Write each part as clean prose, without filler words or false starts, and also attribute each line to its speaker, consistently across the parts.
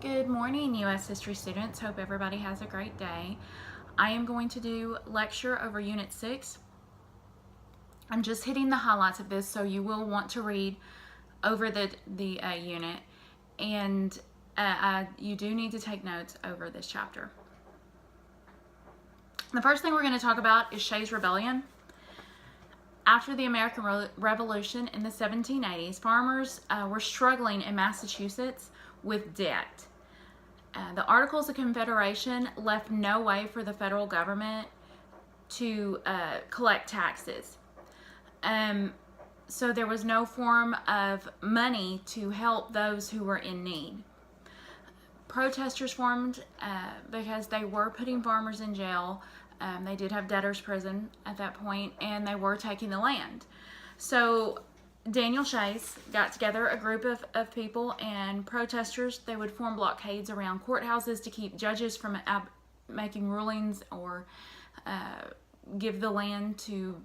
Speaker 1: Good morning, U.S. history students. Hope everybody has a great day. I am going to do lecture over Unit 6. I'm just hitting the highlights of this, so you will want to read over the unit, and you do need to take notes over this chapter. The first thing we're going to talk about is Shays Rebellion. After the American Revolution in the 1780s, farmers were struggling in Massachusetts with debt. The Articles of Confederation left no way for the federal government to collect taxes. So there was no form of money to help those who were in need. Protesters formed because they were putting farmers in jail. They did have debtors' prison at that point, and they were taking the land. So Daniel Shays got together a group of people and protesters. They would form blockades around courthouses to keep judges from making rulings or give the land to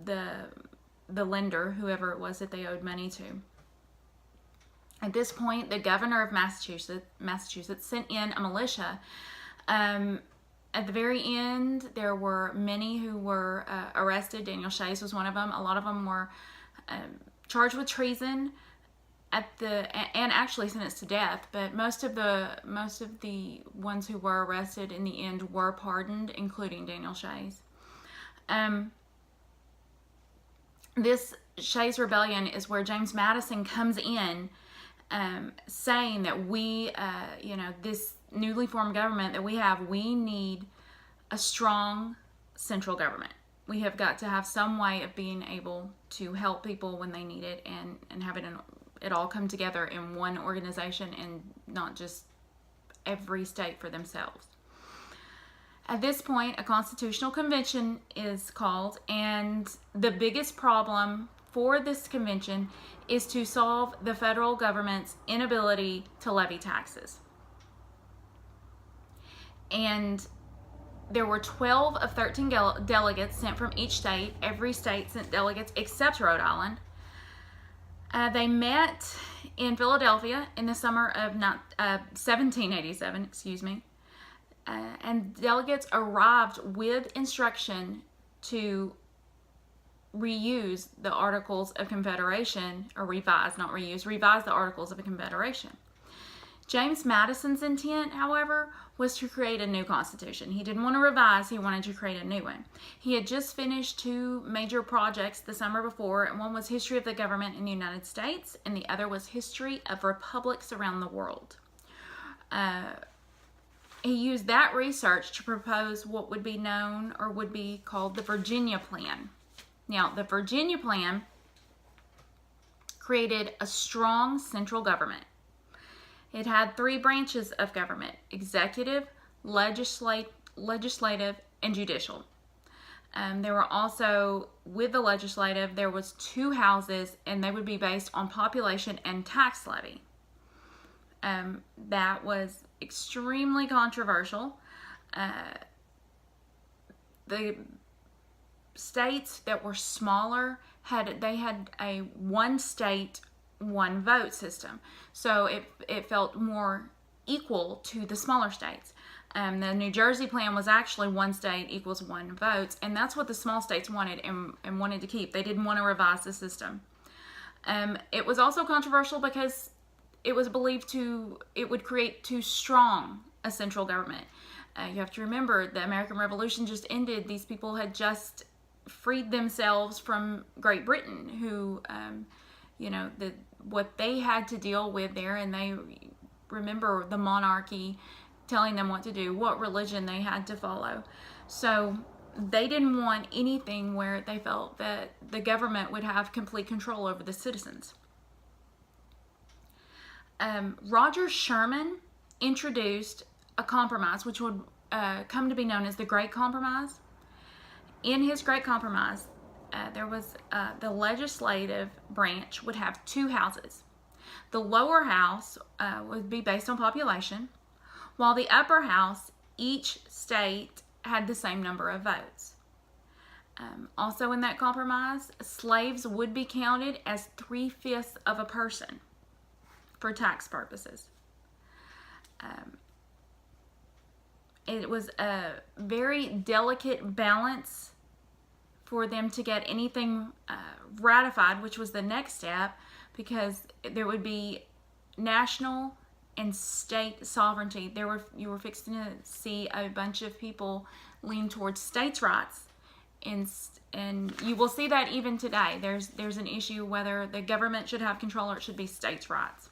Speaker 1: the lender, whoever it was that they owed money to. At this point, the governor of Massachusetts sent in a militia. At the very end, there were many who were arrested. Daniel Shays was one of them. A lot of them were charged with treason and actually sentenced to death. But most of the ones who were arrested in the end were pardoned, including Daniel Shays. This Shays Rebellion is where James Madison comes in, saying that we, this newly formed government that we need a strong central government. We have got to have some way of being able to help people when they need it, and have it all come together in one organization and not just every state for themselves. At this point, a constitutional convention is called, and the biggest problem for this convention is to solve the federal government's inability to levy taxes. And there were 12 of 13 delegates sent from each state. Every state sent delegates except Rhode Island. They met in Philadelphia in the summer of 1787, and delegates arrived with instruction to reuse the Articles of Confederation, or revise the Articles of Confederation. James Madison's intent, however, was to create a new constitution. He didn't want to revise, he wanted to create a new one. He had just finished two major projects the summer before, and one was History of the Government in the United States, and the other was History of Republics Around the World. He used that research to propose what would be known, or would be called, the Virginia Plan. Now, the Virginia Plan created a strong central government. It had three branches of government: executive, legislative, and judicial. There were also, with the legislative, there was two houses, and they would be based on population and tax levy. That was extremely controversial. The states that were smaller had a one state, one vote system, so it felt more equal to the smaller states. The New Jersey plan was actually one state equals one vote, and that's what the small states wanted and wanted to keep. They didn't want to revise the system. It was also controversial because it was believed it would create too strong a central government. You have to remember, the American Revolution just ended. These people had just freed themselves from Great Britain, who what they had to deal with there, and they remember the monarchy telling them what to do, what religion they had to follow. So they didn't want anything where they felt that the government would have complete control over the citizens. Roger Sherman introduced a compromise, which would come to be known as the Great Compromise. In his Great Compromise, there was the legislative branch would have two houses. The lower house would be based on population, while the upper house, each state had the same number of votes. Also in that compromise, slaves would be counted as 3/5 of a person for tax purposes. it was a very delicate balance for them to get anything ratified, which was the next step, because there would be national and state sovereignty. You were fixing to see a bunch of people lean towards states' rights, and you will see that even today. There's an issue whether the government should have control or it should be states' rights.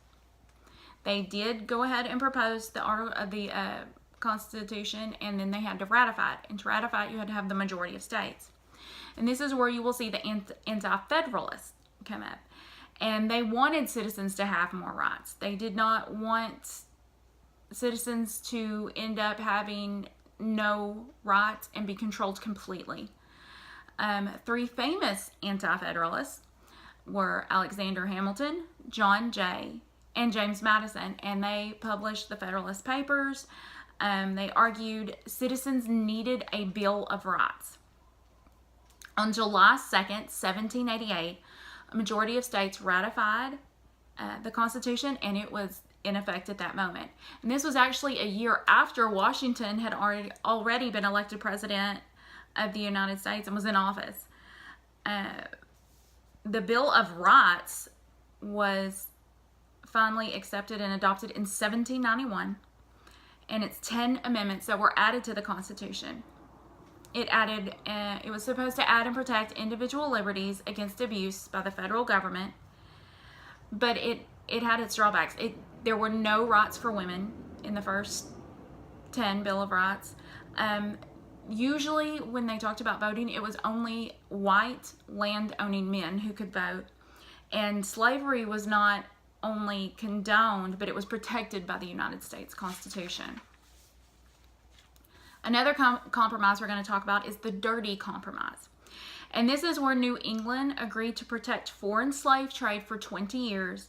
Speaker 1: They did go ahead and propose the article of the Constitution, and then they had to ratify it. And to ratify it, you had to have the majority of states. And this is where you will see the anti-federalists come up. And they wanted citizens to have more rights. They did not want citizens to end up having no rights and be controlled completely. Three famous anti-federalists were Alexander Hamilton, John Jay, and James Madison, and they published the Federalist Papers. They argued citizens needed a Bill of Rights. On July 2nd, 1788, a majority of states ratified the Constitution, and it was in effect at that moment. And this was actually a year after Washington had already been elected president of the United States and was in office. The Bill of Rights was finally accepted and adopted in 1791, and it's 10 amendments that were added to the Constitution. It was supposed to add and protect individual liberties against abuse by the federal government, but it had its drawbacks. There were no rights for women in the first 10 Bill of Rights. Usually when they talked about voting, it was only white land-owning men who could vote, and slavery was not only condoned, but it was protected by the United States Constitution. Another compromise we're going to talk about is the Dirty Compromise. And this is where New England agreed to protect foreign slave trade for 20 years,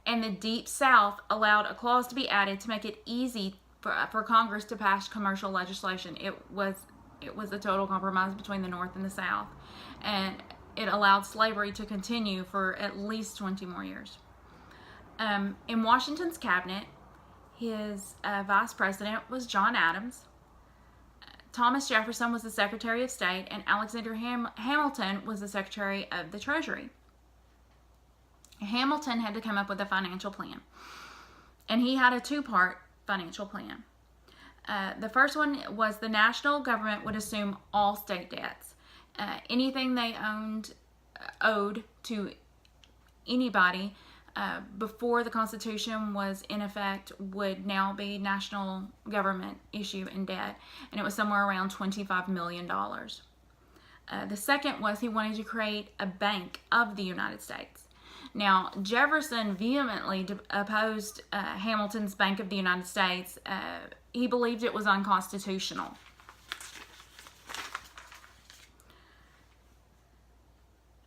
Speaker 1: and the Deep South allowed a clause to be added to make it easy for Congress to pass commercial legislation. It was a total compromise between the North and the South, and it allowed slavery to continue for at least 20 more years. In Washington's cabinet, his vice president was John Adams. Thomas Jefferson was the Secretary of State, and Alexander Hamilton was the Secretary of the Treasury. Hamilton had to come up with a financial plan, and he had a two-part financial plan. The first one was the national government would assume all state debts. Anything they owed to anybody before the Constitution was in effect would now be national government issue and debt, and it was somewhere around $25 million. The second was he wanted to create a bank of the United States. Now, Jefferson vehemently opposed Hamilton's Bank of the United States. He believed it was unconstitutional.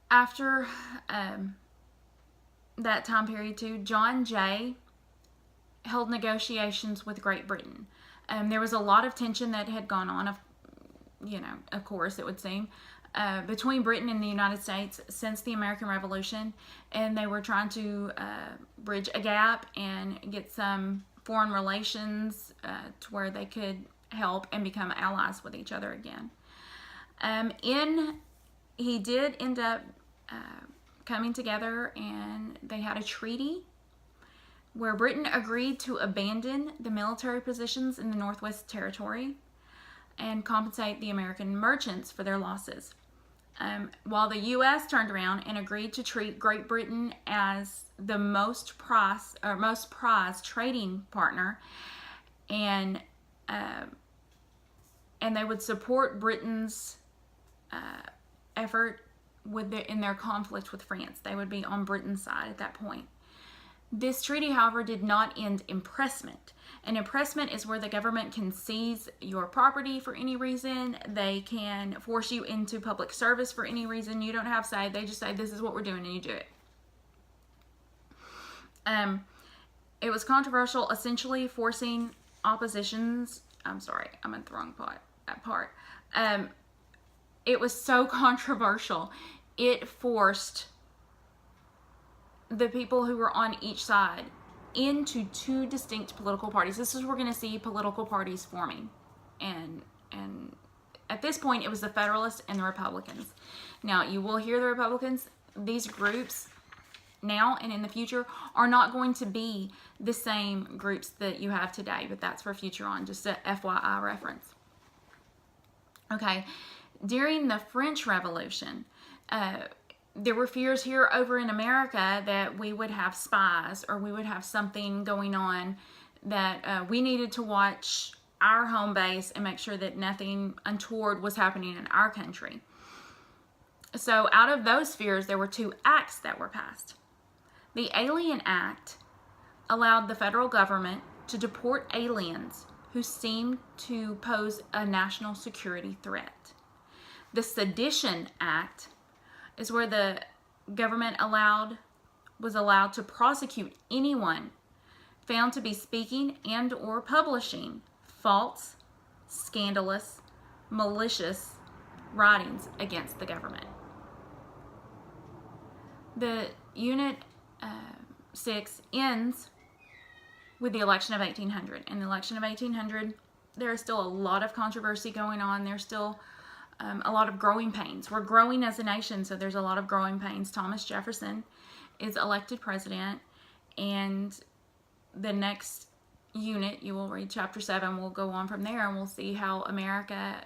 Speaker 1: After that time period too, John Jay held negotiations with Great Britain. There was a lot of tension that had gone on, of course it would seem, between Britain and the United States since the American Revolution, and they were trying to bridge a gap and get some foreign relations to where they could help and become allies with each other again. He did end up coming together, and they had a treaty where Britain agreed to abandon the military positions in the Northwest Territory and compensate the American merchants for their losses. While the U.S. turned around and agreed to treat Great Britain as the most prized trading partner, and they would support Britain's effort in their conflict with France. They would be on Britain's side at that point. This treaty, however, did not end impressment. An impressment is where the government can seize your property for any reason. They can force you into public service for any reason. You don't have say. They just say, this is what we're doing, and you do it. It was controversial, essentially forcing oppositions. I'm sorry, I'm in the wrong part. It was so controversial. It forced the people who were on each side into two distinct political parties. This is where we're going to see political parties forming. and at this point it was the Federalists and the Republicans. Now you will hear the Republicans, these groups now and in the future are not going to be the same groups that you have today, but that's for future on, just a FYI reference. Okay, during the French Revolution, there were fears here over in America that we would have spies or we would have something going on, that we needed to watch our home base and make sure that nothing untoward was happening in our country. So out of those fears, there were two acts that were passed. The Alien Act allowed the federal government to deport aliens who seemed to pose a national security threat. The Sedition Act is where the government was allowed to prosecute anyone found to be speaking and or publishing false, scandalous, malicious writings against the government. The Unit 6 ends with the election of 1800. In the election of 1800, there is still a lot of controversy going on. There's still a lot of growing pains. We're growing as a nation, so there's a lot of growing pains. Thomas Jefferson is elected president, and the next unit, you will read chapter 7, we'll go on from there, and we'll see how America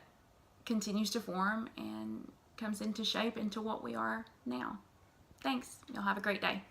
Speaker 1: continues to form and comes into shape into what we are now. Thanks. You'll have a great day.